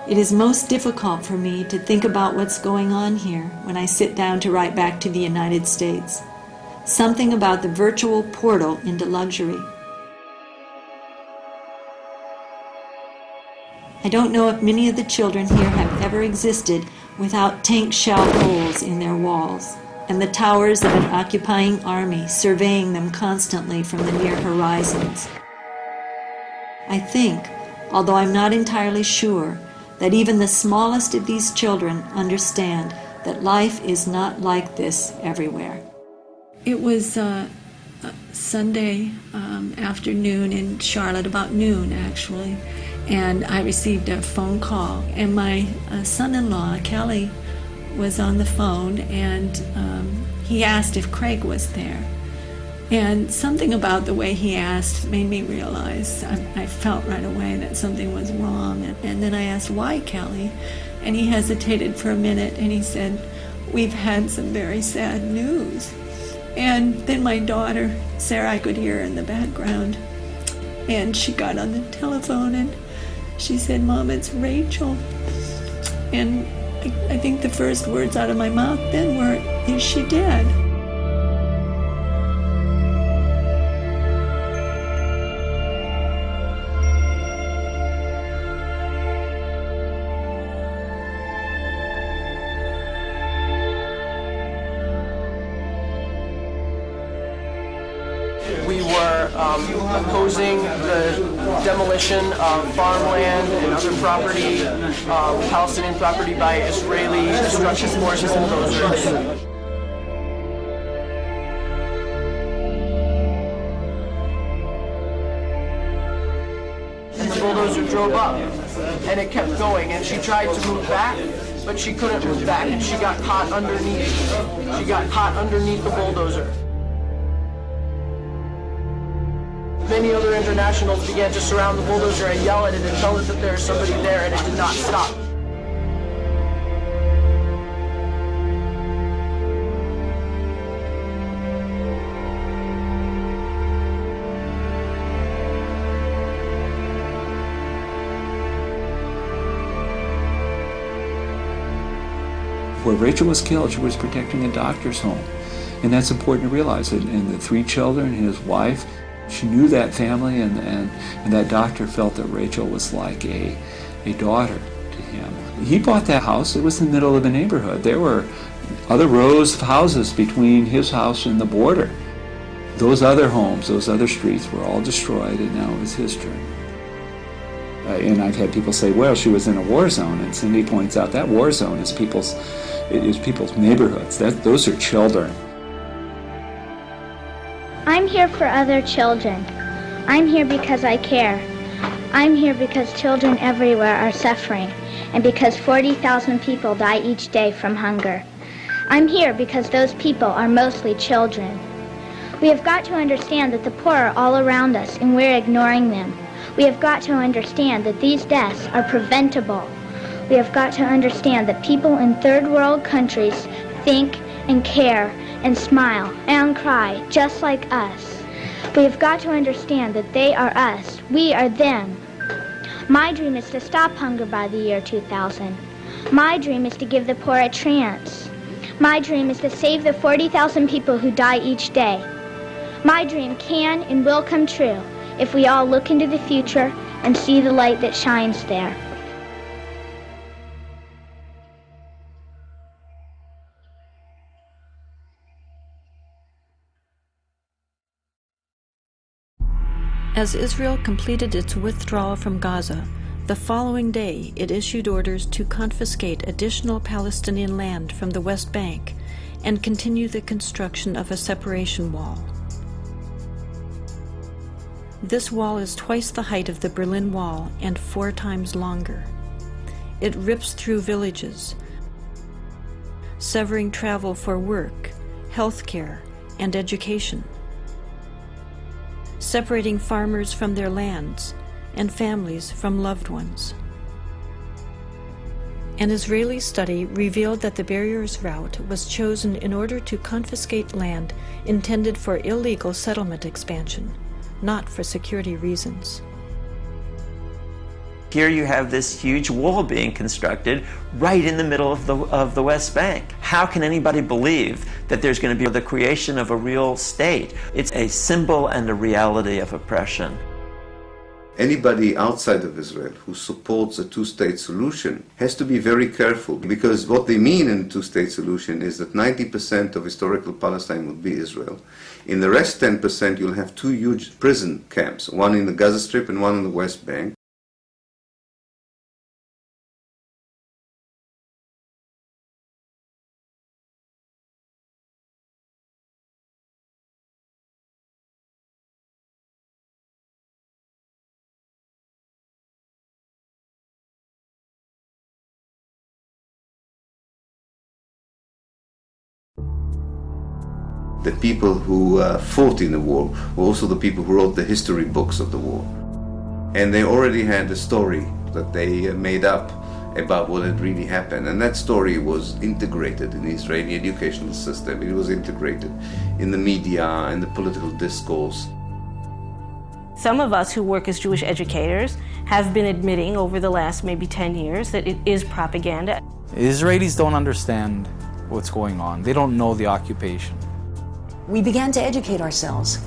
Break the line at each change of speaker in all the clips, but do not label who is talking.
It is most difficult for me to think about what's going on here when I sit down to write back to the United States. Something about the virtual portal into luxury. I don't know if many of the children here have ever existed without tank shell holes in their walls, and the towers of an occupying army surveying them constantly from the near horizons. I think, although I'm not entirely sure, that even the smallest of these children understand that life is not like this everywhere. It was Sunday afternoon in Charlotte, about noon actually, and I received a phone call, and my son-in-law, Kelly, was on the phone, and he asked if Craig was there. And something about the way he asked made me realize, I felt right away that something was wrong. And then I asked, why, Kelly? And he hesitated for a minute, and he said, we've had some very sad news. And then my daughter, Sarah, I could hear her in the background, and she got on the telephone, and she said, Mom, it's Rachel. And I think the first words out of my mouth then were, is she dead?
We were opposing the demolition of farmland and other property, Palestinian property, by Israeli destruction forces and bulldozers. And the bulldozer drove up, and it kept going, and she tried to move back, but she couldn't move back, and she got caught underneath. She got caught underneath the bulldozer. Many other internationals began to surround the bulldozer and yell at it and tell it that there is somebody there, and it did not stop.
Where Rachel was killed, she was protecting a doctor's home. And that's important to realize. And the 3 children, his wife, she knew that family, and that doctor felt that Rachel was like a daughter to him. He bought that house. It was in the middle of the neighborhood. There were other rows of houses between his house and the border. Those other homes, those other streets were all destroyed, and now it was his turn. And I've had people say, well, she was in a war zone, and Cindy points out that war zone is people's neighborhoods. Those are children.
I'm here for other children. I'm here because I care. I'm here because children everywhere are suffering, and because 40,000 people die each day from hunger. I'm here because those people are mostly children. We have got to understand that the poor are all around us, and we're ignoring them. We have got to understand that these deaths are preventable. We have got to understand that people in third world countries think and care and smile and cry just like us. We have got to understand that they are us, we are them. My dream is to stop hunger by the year 2000. My dream is to give the poor a chance. My dream is to save the 40,000 people who die each day. My dream can and will come true if we all look into the future and see the light that shines there.
As Israel completed its withdrawal from Gaza, the following day it issued orders to confiscate additional Palestinian land from the West Bank and continue the construction of a separation wall. This wall is twice the height of the Berlin Wall and 4 times longer. It rips through villages, severing travel for work, healthcare, and education, separating farmers from their lands and families from loved ones. An Israeli study revealed that the barriers route was chosen in order to confiscate land intended for illegal settlement expansion, not for security reasons.
Here you have this huge wall being constructed right in the middle of the West Bank. How can anybody believe that there's going to be the creation of a real state? It's a symbol and a reality of oppression.
Anybody outside of Israel who supports a two-state solution has to be very careful, because what they mean in a two-state solution is that 90% of historical Palestine would be Israel. In the rest 10%, you'll have two huge prison camps, one in the Gaza Strip and one in the West Bank. The people who fought in the war were also the people who wrote the history books of the war. And they already had a story that they made up about what had really happened. And that story was integrated in the Israeli educational system. It was integrated in the media and the political discourse.
Some of us who work as Jewish educators have been admitting over the last maybe 10 years that it is propaganda.
Israelis don't understand what's going on. They don't know the occupation.
We began to educate ourselves.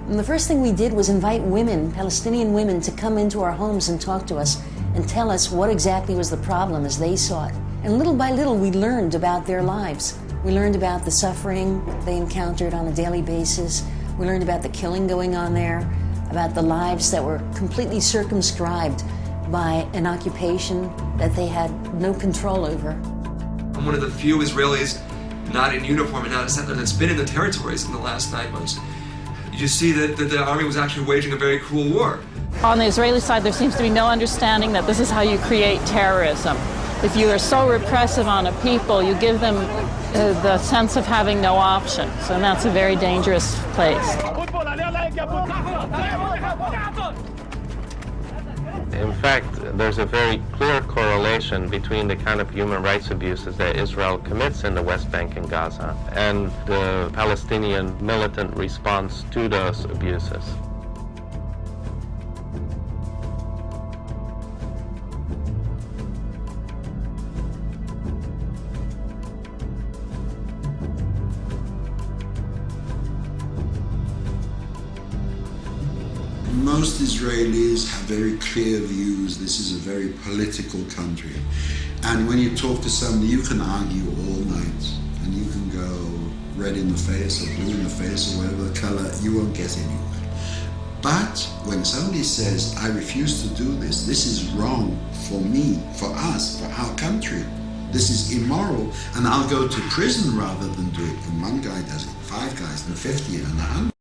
And the first thing we did was invite women, Palestinian women, to come into our homes and talk to us and tell us what exactly was the problem as they saw it. And little by little, we learned about their lives. We learned about the suffering they encountered on a daily basis. We learned about the killing going on there, about the lives that were completely circumscribed by an occupation that they had no control over.
I'm one of the few Israelis not in uniform and not a settler that's been in the territories in the last 9 months. You see that the army was actually waging a very cruel war.
On the Israeli side, there seems to be no understanding that this is how you create terrorism. If you are so repressive on a people, you give them the sense of having no options, and that's a very dangerous place.
In fact, there's a very clear correlation between the kind of human rights abuses that Israel commits in the West Bank and Gaza and the Palestinian militant response to those abuses.
Most Israelis have very clear views. This is a very political country. And when you talk to somebody, you can argue all night. And you can go red in the face or blue in the face or whatever the color, you won't get anywhere. But when somebody says, I refuse to do this, this is wrong for me, for us, for our country, this is immoral, and I'll go to prison rather than do it. And one guy does it, 5 guys, and 50, and 100.